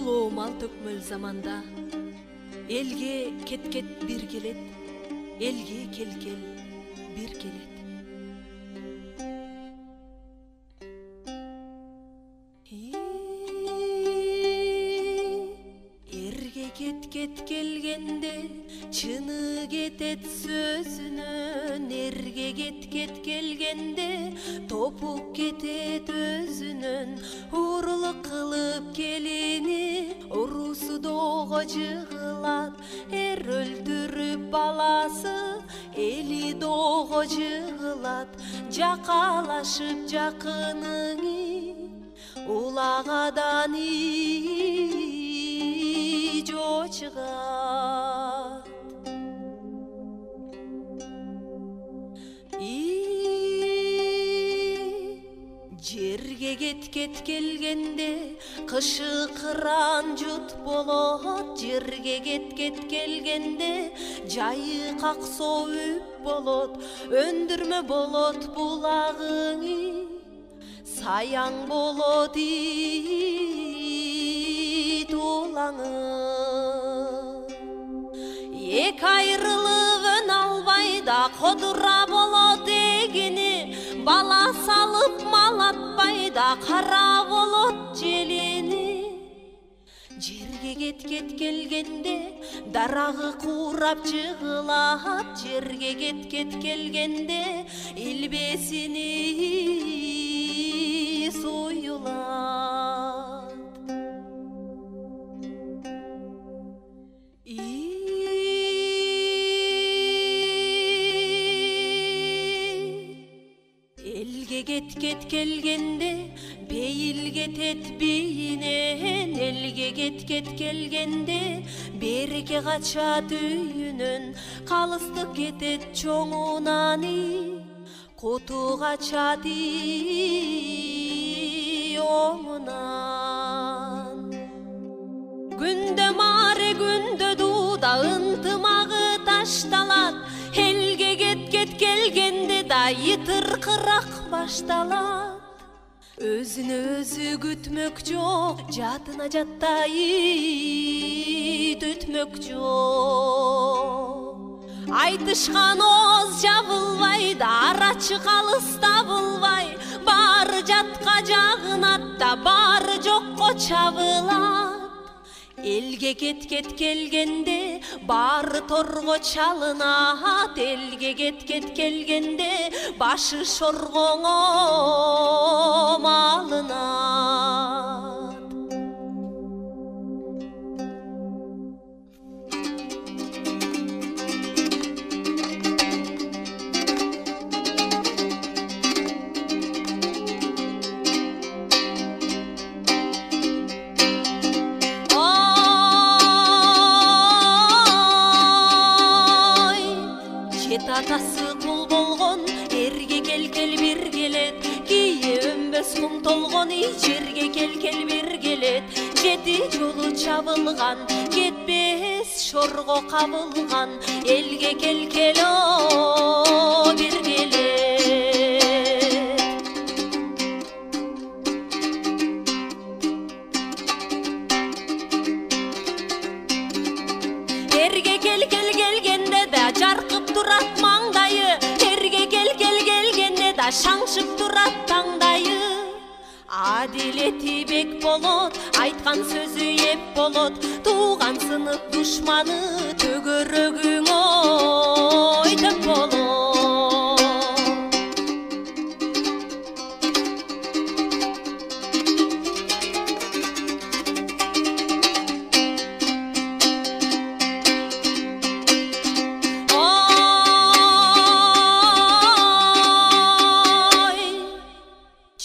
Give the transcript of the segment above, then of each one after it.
улуу-мал төкмөл заманда элге кеткет бир келет, элге келкел бир келет. Эрге кеткет келгенде чыны кетет сөзүнөн, эрге кеткет келгенде топук кетет өзүнөн. Урлук кылып келини урусу доого жыгылат, эр өлтүрүп баласы эли доого жыгылат. Жакалашып жакыныңы улагадан жо чыгат. Жерге кеткет келгенде кышы кыран жут болот, жерге кеткет келгенде жайы каксоо үп болот. Өндүрмө болот булагыңы, саяң болот ит улаңы. Эки айрылып өн албай да кодура болот эгини, бала салып мал атпай да кара болот желини. Жерге кеткет келгенде дарагы куурап жыгылат, жерге кеткет келгенде илбесини суюлат. Элге кеткет келгенде бейил кетет бийинен, элге кеткет келгенде береке качат үйүнөн. Калыстык кетет чоңунан, куту качат оңунан. Күндө маре күндө дууда ынтымагы ташталат, элге кеткет келгенде да йытыркырак башталат. Өзүнө өзү күтмөк жок, жатына жаттай түтмөк жок. Айтышкан ооз жабылбай да арачы калыс табылбай, баары жатка жагынат да баары жокко чабылат. Элге кеткет келгенде баары торго чалынат, элге кеткет келгенде башы шоргоңо малынат. Атасы кул болгон эрге келкел бир келет, кийе өнбөс кум толгон жерге келкел бир келет. Жети жолу чабылган кетпес шорго кабылган, элге келкел бир келет. Эрге келкел келгенде да жаркып турат маңдайы, эрге келкел келгенде да шаңшып турат таңдайы. Адилети бек болот, айткан сөзү эп болот, тууган сынып душманы төгөрөгүң ой деп болот.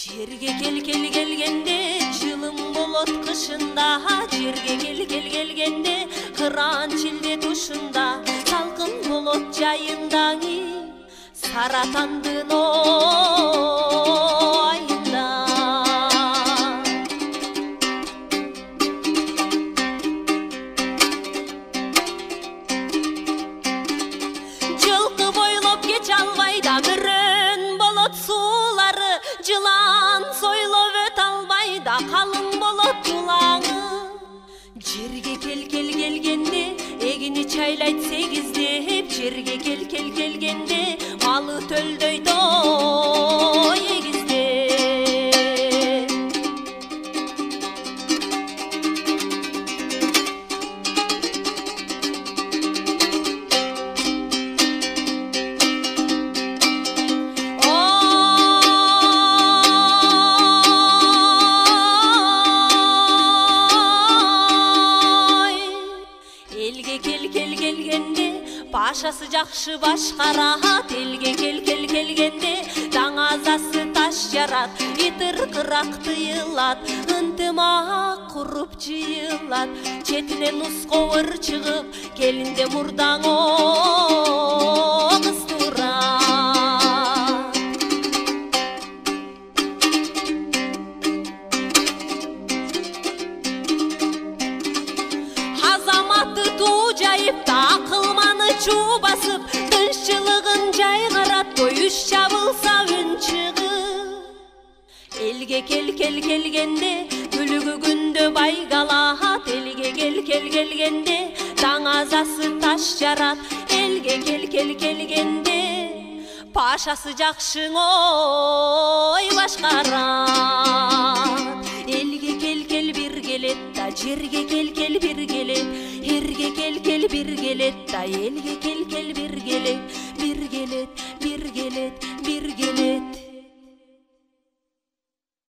Жерге келкел келгенде кыран чилде тушунда, салкын болот жайындаңы саратандын айында. Жылкы бойлоп кеч албай да мөрөн болот суулары, жылан сойлоп өт албай да калың болот улаңы. чайлайт сегиздеп, жерге келгенде малы төлдөйдө эгизде. Пашасы жакшы башкарат, элге келгенде даңазасы таш жарат, итир кырак тыйылат, ынтымак куруп жыйылат, четинен усковыр чыгып, келинде мурдаңо кыстурат. Азаматы туу жайып такылманы чуу басып, тынччылыгын жайгарат, коюш чабылса үн чыгып. Элге келгенде күлүгү күндө байгалат, элге келгенде даңазасы таш жарат, элге келгенде пашасы жакшың ой башкарат. Элге бир келет да, жерге бир келет, эрге бир келет да, элге